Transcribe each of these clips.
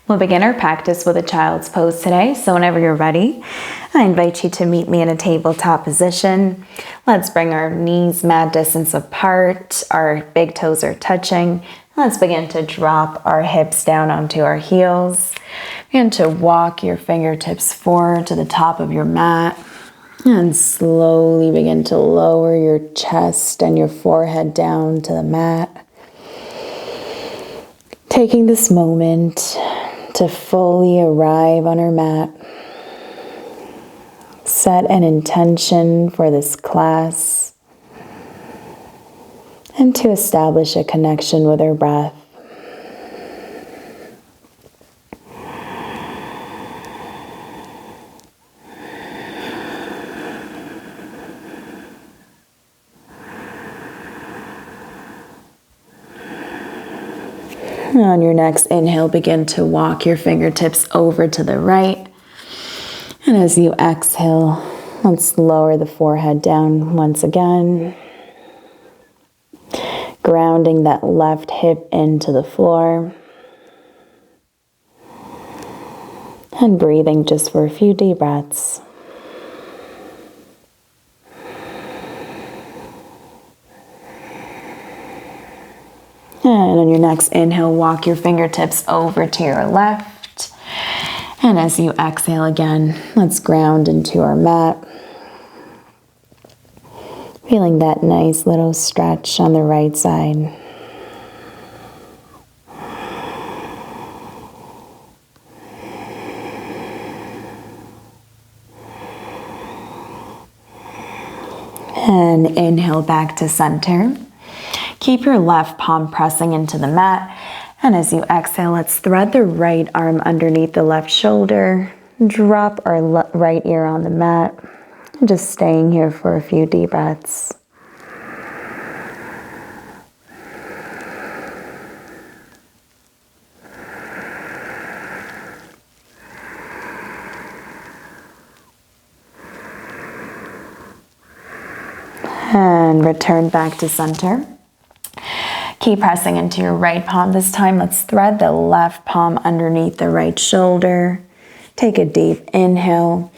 We'll begin our practice with a child's pose today, so whenever you're ready, I invite you to meet me in a tabletop position. Let's bring our knees mat distance apart, our big toes are touching. Let's begin to drop our hips down onto our heels. Begin to walk your fingertips forward to the top of your mat and slowly begin to lower your chest and your forehead down to the mat. Taking this moment to fully arrive on our mat, set an intention for this class, and to establish a connection with our breath. On your next inhale, begin to walk your fingertips over to the right. And as you exhale, let's lower the forehead down once again. Grounding that left hip into the floor. And breathing just for a few deep breaths. And on your next inhale, walk your fingertips over to your left. And as you exhale again, let's ground into our mat. Feeling that nice little stretch on the right side. And inhale back to center. Keep your left palm pressing into the mat. And as you exhale, let's thread the right arm underneath the left shoulder. Drop our right ear on the mat. And just staying here for a few deep breaths. And return back to center. Keep pressing into your right palm. This time, let's thread the left palm underneath the right shoulder. Take a deep inhale.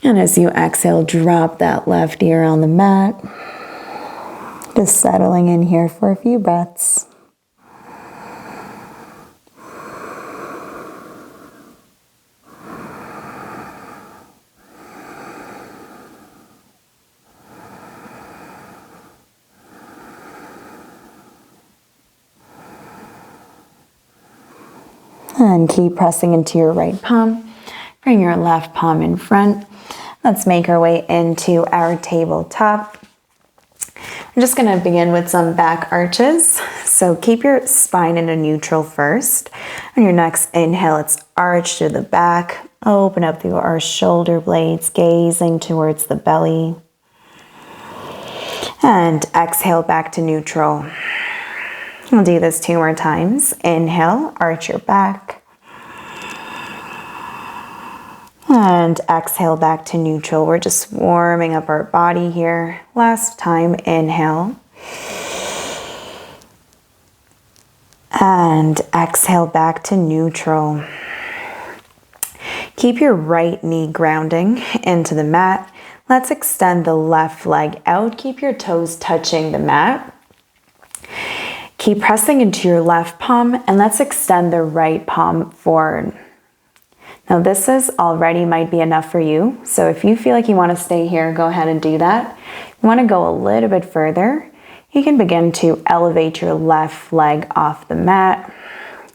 And as you exhale, drop that left ear on the mat. Just settling in here for a few breaths. And keep pressing into your right palm. Bring your left palm in front. Let's make our way into our tabletop. I'm just going to begin with some back arches. So keep your spine in a neutral first. On your next inhale, let's arch to the back. Open up through our shoulder blades, gazing towards the belly. And exhale back to neutral. We'll do this 2 more times. Inhale, arch your back. And exhale back to neutral. We're just warming up our body here. Last time, inhale. And exhale back to neutral. Keep your right knee grounding into the mat. Let's extend the left leg out. Keep your toes touching the mat. Keep pressing into your left palm and let's extend the right palm forward. Now this is already might be enough for you. So if you feel like you want to stay here, go ahead and do that. If you want to go a little bit further, you can begin to elevate your left leg off the mat.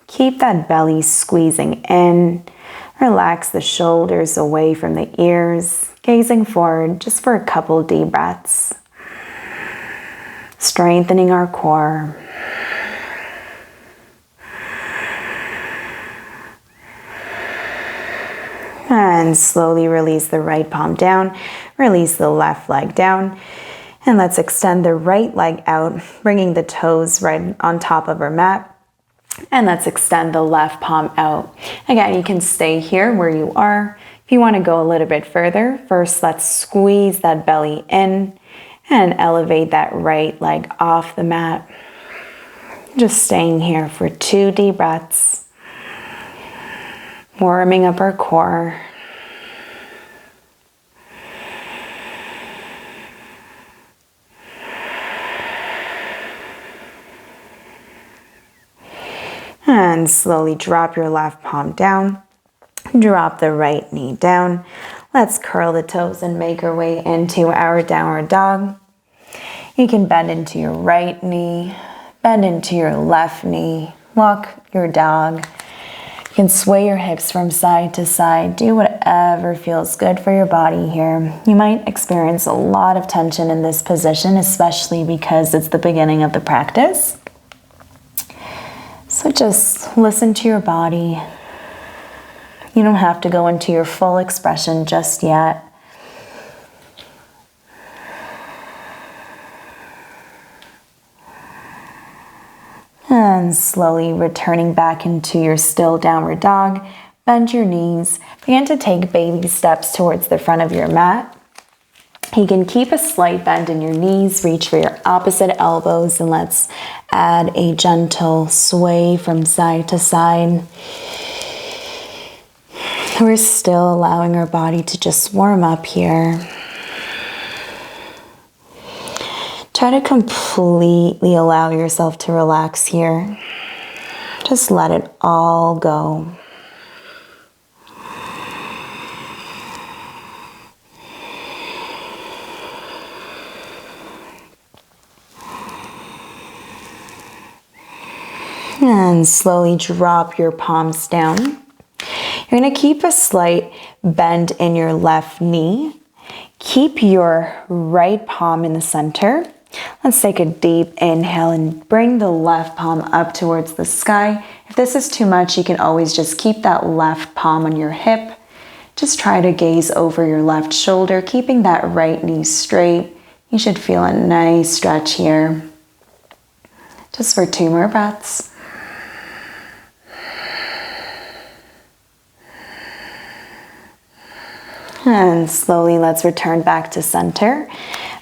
Keep that belly squeezing in. Relax the shoulders away from the ears. Gazing forward just for a couple deep breaths. Strengthening our core. And slowly release the right palm down, release the left leg down, and let's extend the right leg out, bringing the toes right on top of our mat, and let's extend the left palm out. Again, you can stay here where you are. If you want to go a little bit further, first let's squeeze that belly in and elevate that right leg off the mat. Just staying here for 2 deep breaths. warming up our core. And slowly drop your left palm down. Drop the right knee down. Let's curl the toes and make our way into our downward dog. You can bend into your right knee, bend into your left knee, walk your dog. You can sway your hips from side to side. Do whatever feels good for your body here. You might experience a lot of tension in this position, especially because it's the beginning of the practice. So just listen to your body. You don't have to go into your full expression just yet. And slowly returning back into your still downward dog. Bend your knees. Begin to take baby steps towards the front of your mat. You can keep a slight bend in your knees. Reach for your opposite elbows and let's add a gentle sway from side to side. We're still allowing our body to just warm up here. Try to completely allow yourself to relax here. Just let it all go. And slowly drop your palms down. You're going to keep a slight bend in your left knee. Keep your right palm in the center. Let's take a deep inhale and bring the left palm up towards the sky. If this is too much, you can always just keep that left palm on your hip. Just try to gaze over your left shoulder, keeping that right knee straight. You should feel a nice stretch here. Just for 2 more breaths. And slowly let's return back to center.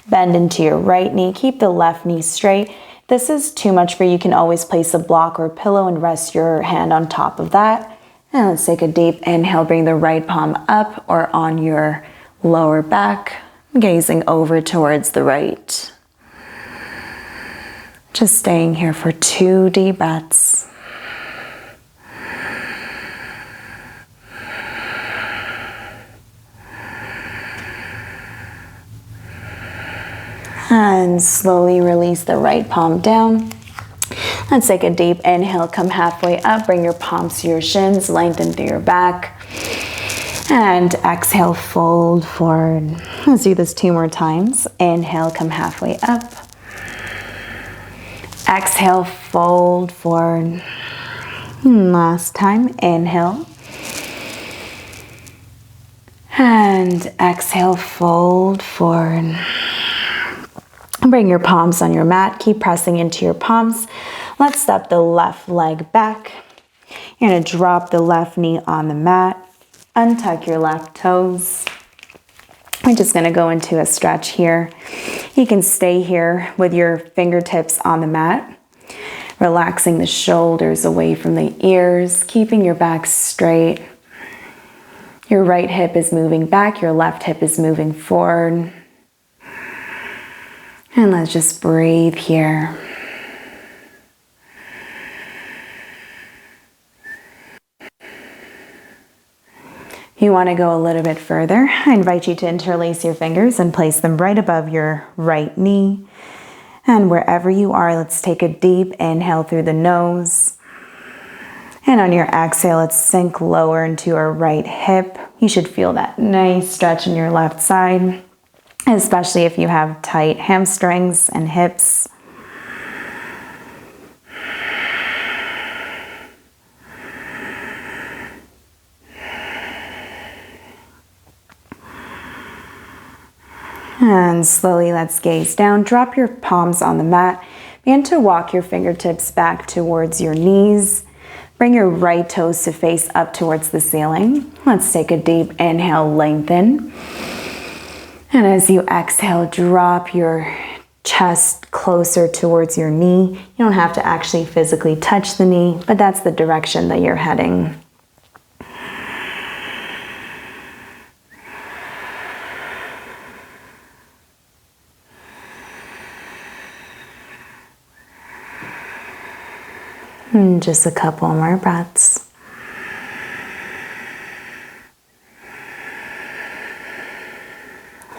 Bend into your right knee. Keep the left knee straight. If this is too much for you, you can always place a block or pillow and rest your hand on top of that. And let's take a deep inhale. Bring the right palm up or on your lower back, gazing over towards the right. Just staying here for 2 deep breaths. And slowly release the right palm down. Let's take a deep inhale, come halfway up, bring your palms to your shins, lengthen through your back. And exhale, fold forward. Let's do this 2 more times. Inhale, come halfway up. Exhale, fold forward. Last time, inhale. And exhale, fold forward. Bring your palms on your mat. Keep pressing into your palms. Let's step the left leg back. You're going to drop the left knee on the mat. Untuck your left toes. We're just going to go into a stretch here. You can stay here with your fingertips on the mat. Relaxing the shoulders away from the ears. Keeping your back straight. Your right hip is moving back. Your left hip is moving forward. And let's just breathe here. If you want to go a little bit further, I invite you to interlace your fingers and place them right above your right knee. And wherever you are, let's take a deep inhale through the nose. And on your exhale, let's sink lower into our right hip. You should feel that nice stretch in your left side, especially if you have tight hamstrings and hips. And slowly let's gaze down. Drop your palms on the mat. Begin to walk your fingertips back towards your knees. Bring your right toes to face up towards the ceiling. Let's take a deep inhale, lengthen. And as you exhale, drop your chest closer towards your knee. You don't have to actually physically touch the knee, but that's the direction that you're heading. And just a couple more breaths.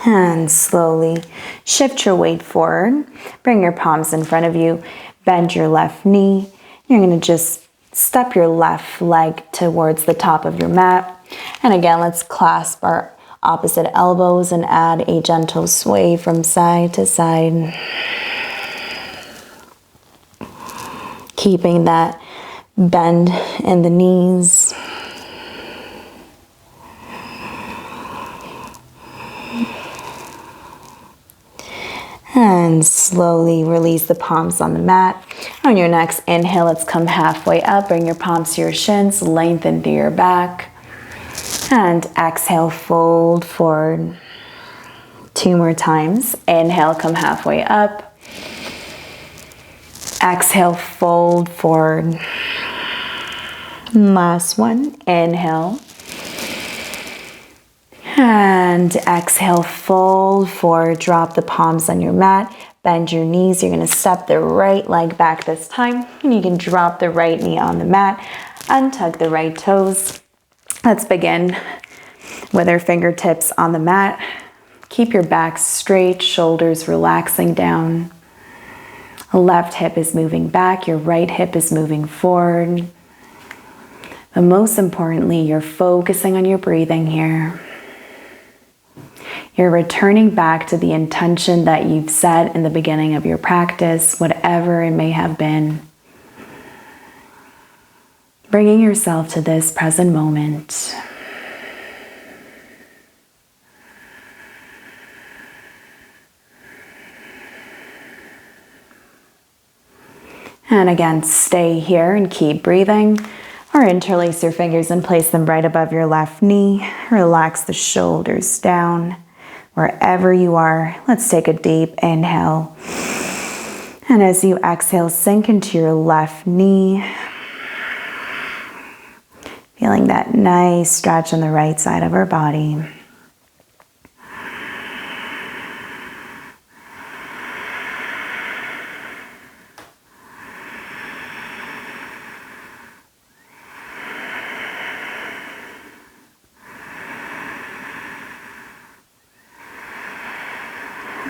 And slowly shift your weight forward. Bring your palms in front of you. Bend your left knee. You're going to just step your left leg towards the top of your mat. And again, let's clasp our opposite elbows and add a gentle sway from side to side. Keeping that bend in the knees. And slowly release the palms on the mat. On your next inhale, let's come halfway up. Bring your palms to your shins, lengthen through your back. And exhale, fold forward. 2 more times. Inhale, come halfway up. Exhale, fold forward. Last one. Inhale. And exhale, fold forward. Drop the palms on your mat. Bend your knees. You're going to step the right leg back this time. And you can drop the right knee on the mat. Untuck the right toes. Let's begin with our fingertips on the mat. Keep your back straight, shoulders relaxing down. Left hip is moving back, your right hip is moving forward. But most importantly, you're focusing on your breathing here. You're returning back to the intention that you've set in the beginning of your practice, whatever it may have been. Bringing yourself to this present moment. And again, stay here and keep breathing. Or interlace your fingers and place them right above your left knee. Relax the shoulders down. Wherever you are, let's take a deep inhale. And as you exhale, sink into your left knee. Feeling that nice stretch on the right side of our body.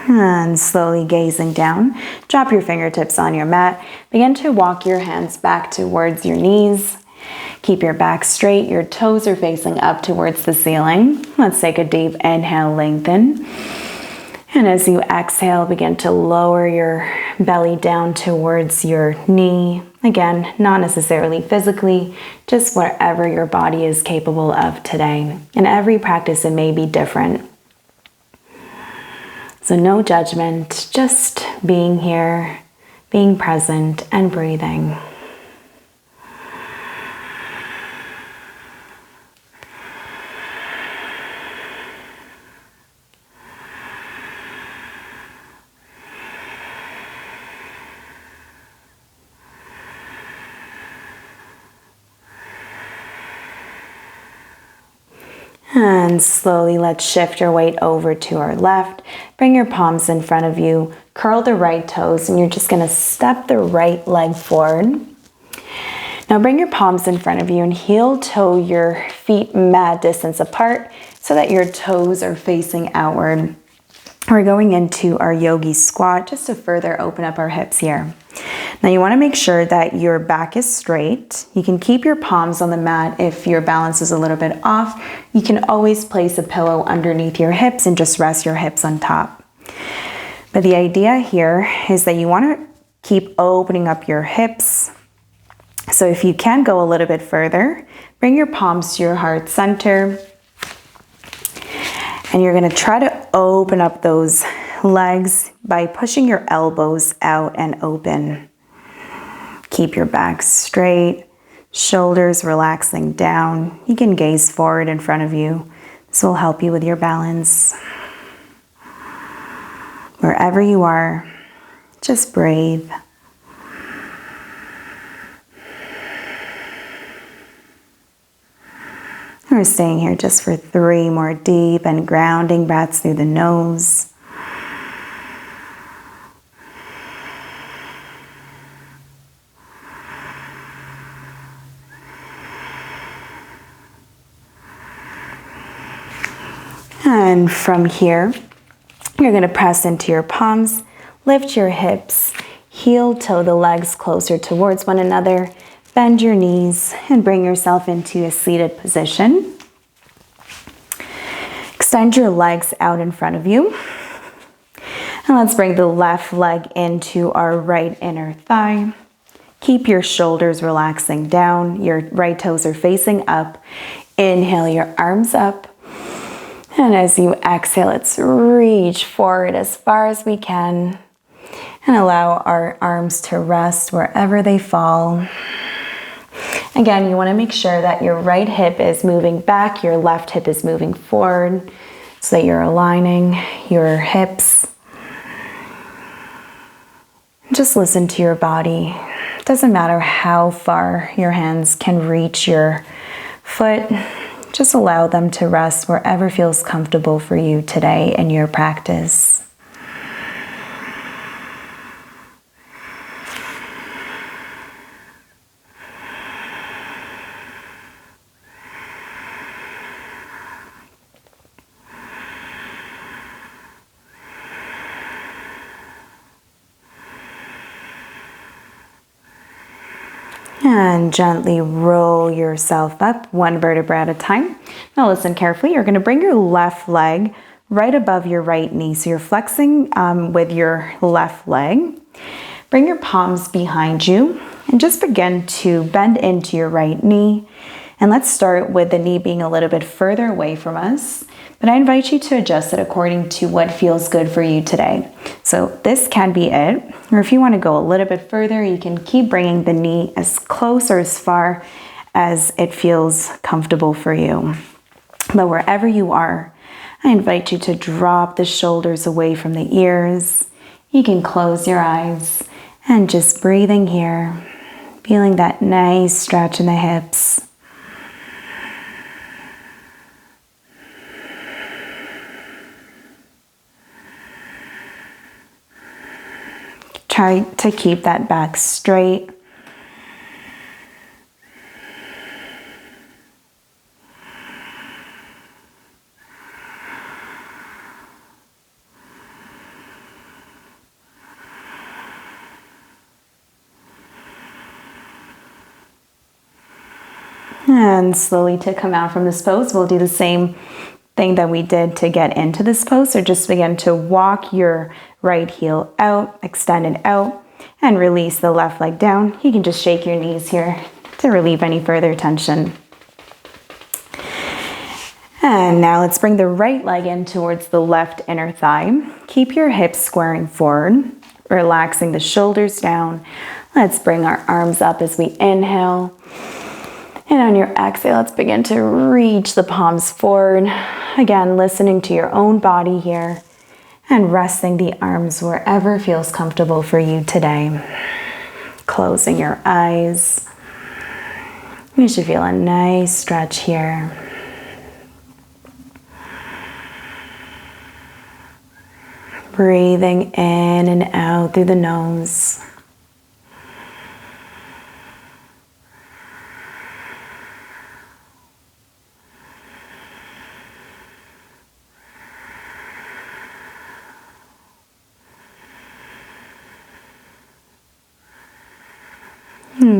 And slowly gazing down, drop your fingertips on your mat. Begin to walk your hands back towards your knees. Keep your back straight, your toes are facing up towards the ceiling. Let's take a deep inhale, lengthen. And as you exhale, begin to lower your belly down towards your knee. Again, not necessarily physically, just wherever your body is capable of today. In every practice, it may be different. So no judgment, just being here, being present, and breathing. And slowly let's shift your weight over to our left. Bring your palms in front of you. Curl the right toes and you're just going to step the right leg forward. Now bring your palms in front of you and heel toe your feet mat distance apart so that your toes are facing outward. We're going into our yogi squat just to further open up our hips here. Now you want to make sure that your back is straight. You can keep your palms on the mat if your balance is a little bit off. You can always place a pillow underneath your hips and just rest your hips on top. But the idea here is that you want to keep opening up your hips. So if you can go a little bit further, bring your palms to your heart center. And you're going to try to open up those legs by pushing your elbows out and open. Keep your back straight, shoulders relaxing down. You can gaze forward in front of you. This will help you with your balance. Wherever you are, just breathe. We're staying here just for 3 more deep and grounding breaths through the nose. And from here, you're going to press into your palms, lift your hips, heel toe the legs closer towards one another, bend your knees, and bring yourself into a seated position. Extend your legs out in front of you. And let's bring the left leg into our right inner thigh. Keep your shoulders relaxing down. Your right toes are facing up. Inhale your arms up. And as you exhale, let's reach forward as far as we can and allow our arms to rest wherever they fall. Again, you want to make sure that your right hip is moving back, your left hip is moving forward so that you're aligning your hips. Just listen to your body. It doesn't matter how far your hands can reach your foot. Just allow them to rest wherever feels comfortable for you today in your practice. And gently roll yourself up, one vertebra at a time. Now listen carefully. You're going to bring your left leg right above your right knee. So you're flexing with your left leg. Bring your palms behind you and just begin to bend into your right knee. And let's start with the knee being a little bit further away from us. But I invite you to adjust it according to what feels good for you today. So this can be it. Or if you want to go a little bit further, you can keep bringing the knee as close or as far as it feels comfortable for you. But wherever you are, I invite you to drop the shoulders away from the ears. You can close your eyes and just breathing here, feeling that nice stretch in the hips. Try to keep that back straight. And slowly to come out from this pose, we'll do the same thing that we did to get into this pose. So just begin to walk your right heel out, extend it out, and release the left leg down. You can just shake your knees here to relieve any further tension. And now let's bring the right leg in towards the left inner thigh. Keep your hips squaring forward, relaxing the shoulders down. Let's bring our arms up as we inhale. And on your exhale, let's begin to reach the palms forward. Again, listening to your own body here and resting the arms wherever feels comfortable for you today. Closing your eyes. You should feel a nice stretch here. Breathing in and out through the nose.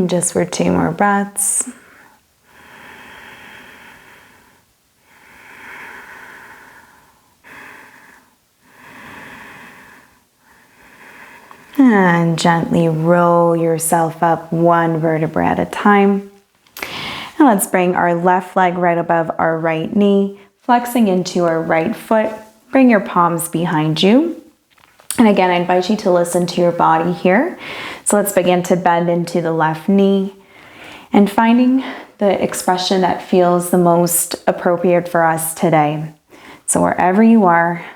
Just for 2 more breaths. And gently roll yourself up 1 vertebra at a time. And let's bring our left leg right above our right knee, flexing into our right foot. Bring your palms behind you. And again, I invite you to listen to your body here. So let's begin to bend into the left knee and finding the expression that feels the most appropriate for us today. So wherever you are,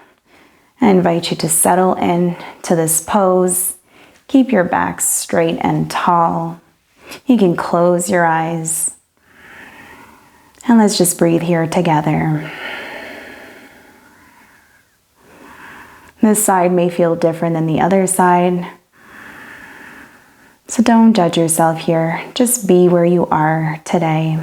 I invite you to settle in to this pose. Keep your back straight and tall. You can close your eyes. And let's just breathe here together. This side may feel different than the other side. So don't judge yourself here. Just be where you are today.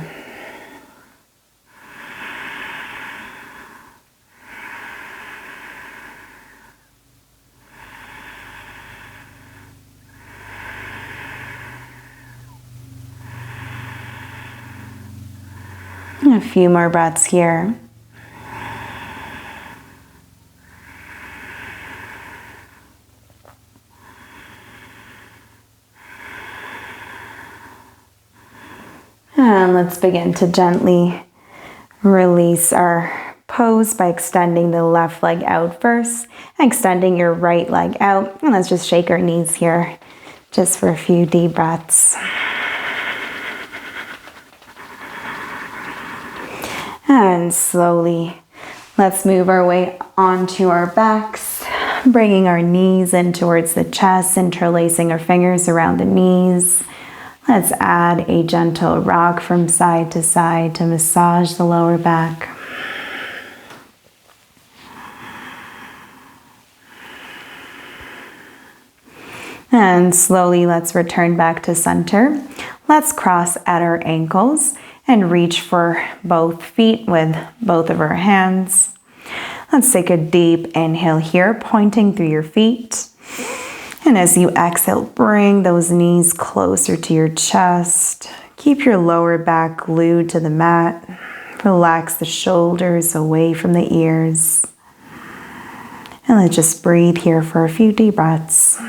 A few more breaths here. And let's begin to gently release our pose by extending the left leg out first, and extending your right leg out. And let's just shake our knees here just for a few deep breaths. And slowly, let's move our way onto our backs, bringing our knees in towards the chest, interlacing our fingers around the knees. Let's add a gentle rock from side to side to massage the lower back. And slowly, let's return back to center. Let's cross at our ankles and reach for both feet with both of our hands. Let's take a deep inhale here, pointing through your feet. And as you exhale, bring those knees closer to your chest. Keep your lower back glued to the mat. Relax the shoulders away from the ears. And let's just breathe here for a few deep breaths.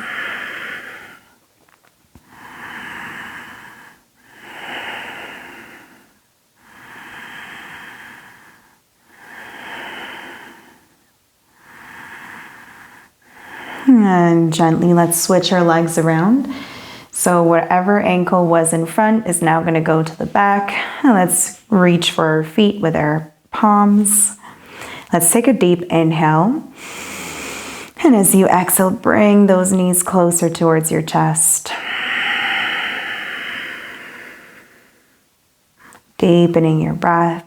And gently, let's switch our legs around. So whatever ankle was in front is now going to go to the back. And let's reach for our feet with our palms. Let's take a deep inhale. And as you exhale, bring those knees closer towards your chest. Deepening your breath.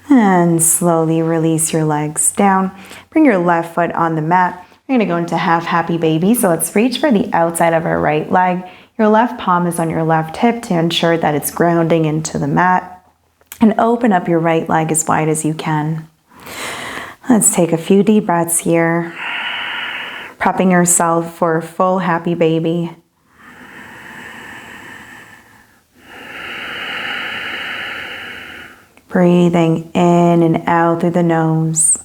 And slowly release your legs down. Bring your left foot on the mat. We're going to go into half happy baby. So let's reach for the outside of our right leg. Your left palm is on your left hip to ensure that it's grounding into the mat. And open up your right leg as wide as you can. Let's take a few deep breaths here. Prepping yourself for a full happy baby. Breathing in and out through the nose.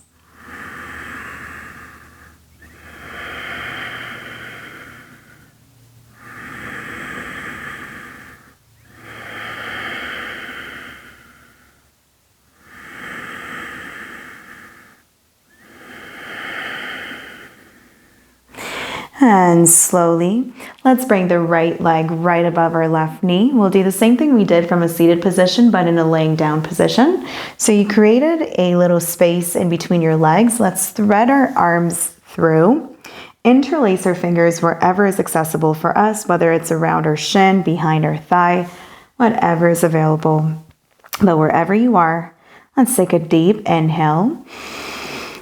And slowly, let's bring the right leg right above our left knee. We'll do the same thing we did from a seated position, but in a laying down position. So you created a little space in between your legs. Let's thread our arms through. Interlace our fingers wherever is accessible for us, whether it's around our shin, behind our thigh, whatever is available. But wherever you are, let's take a deep inhale.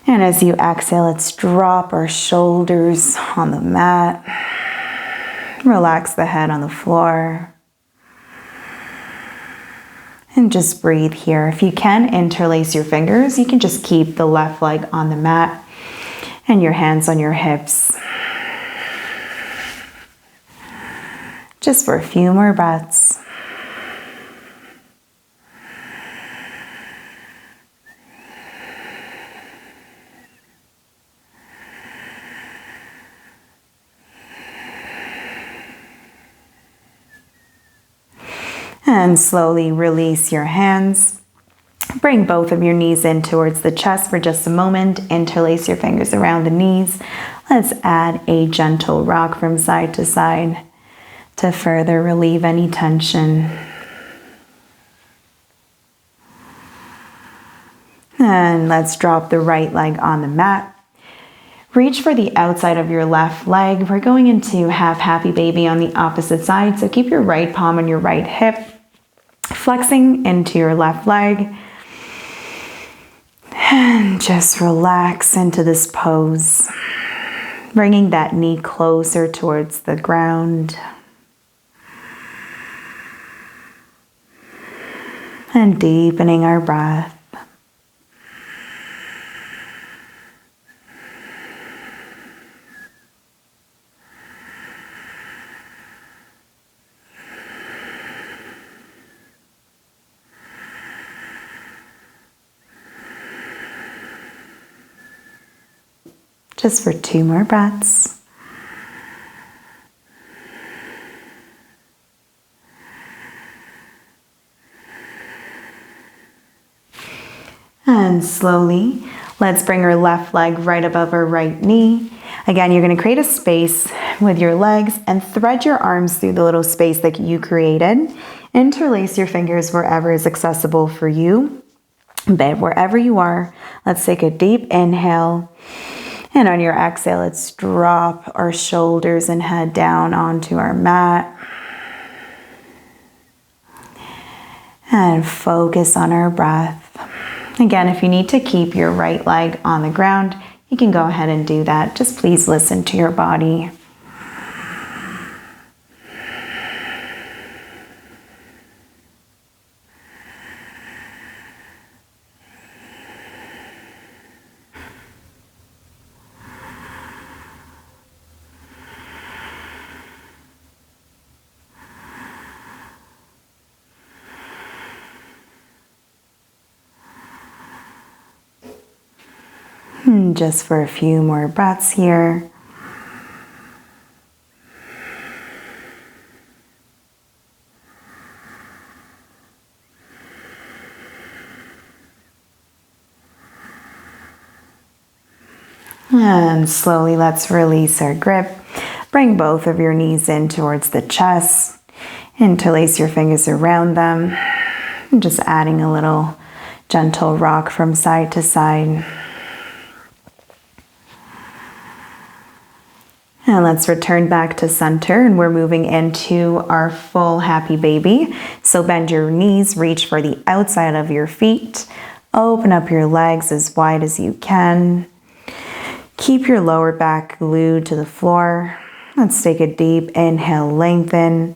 And as you exhale, let's drop our shoulders on the mat. Relax the head on the floor. And just breathe here. If you can interlace your fingers, you can just keep the left leg on the mat and your hands on your hips. Just for a few more breaths. And slowly release your hands. Bring both of your knees in towards the chest for just a moment. Interlace your fingers around the knees. Let's add a gentle rock from side to side to further relieve any tension. And let's drop the right leg on the mat. Reach for the outside of your left leg. We're going into half happy baby on the opposite side. So keep your right palm on your right hip, flexing into your left leg. And just relax into this pose. bringing that knee closer towards the ground. And deepening our breath. Just for 2 more breaths. And slowly, let's bring our left leg right above our right knee. Again, you're going to create a space with your legs and thread your arms through the little space that you created. Interlace your fingers wherever is accessible for you. But wherever you are, let's take a deep inhale. And on your exhale, let's drop our shoulders and head down onto our mat. And focus on our breath. Again, if you need to keep your right leg on the ground, you can go ahead and do that. Just please listen to your body. Just for a few more breaths here. And slowly let's release our grip. Bring both of your knees in towards the chest. Interlace your fingers around them. And just adding a little gentle rock from side to side. And let's return back to center, and we're moving into our full happy baby. So bend your knees, reach for the outside of your feet. Open up your legs as wide as you can. Keep your lower back glued to the floor. Let's take a deep inhale, lengthen.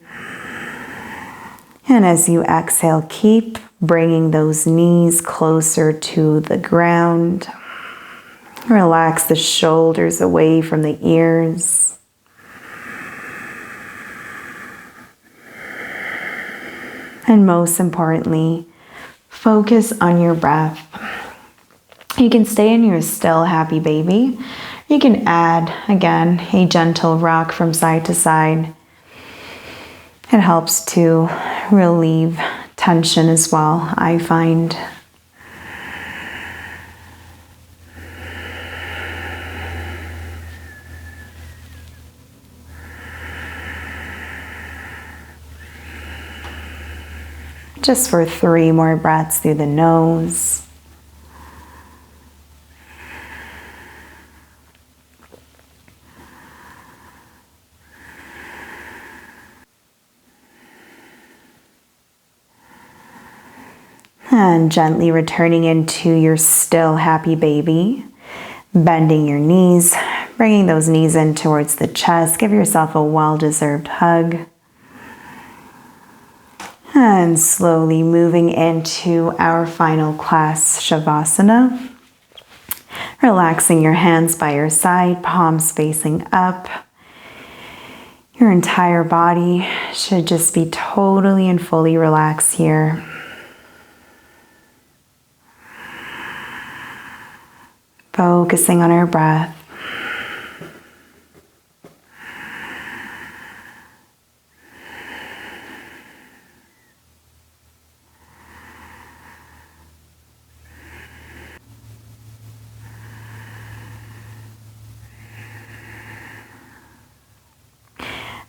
And as you exhale, keep bringing those knees closer to the ground. Relax the shoulders away from the ears. And most importantly, focus on your breath. You can stay in your still happy baby. You can add, again, a gentle rock from side to side. It helps to relieve tension as well, I find. Just for 3 more breaths through the nose. And gently returning into your still happy baby. Bending your knees, bringing those knees in towards the chest. Give yourself a well-deserved hug. And slowly moving into our final class, Shavasana. Relaxing your hands by your side, palms facing up. Your entire body should just be totally and fully relaxed here. Focusing on our breath.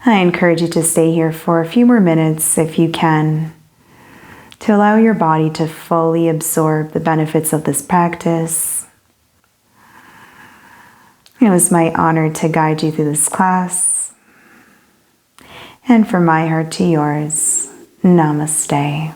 I encourage you to stay here for a few more minutes if you can, to allow your body to fully absorb the benefits of this practice. It was my honor to guide you through this class. And from my heart to yours, Namaste.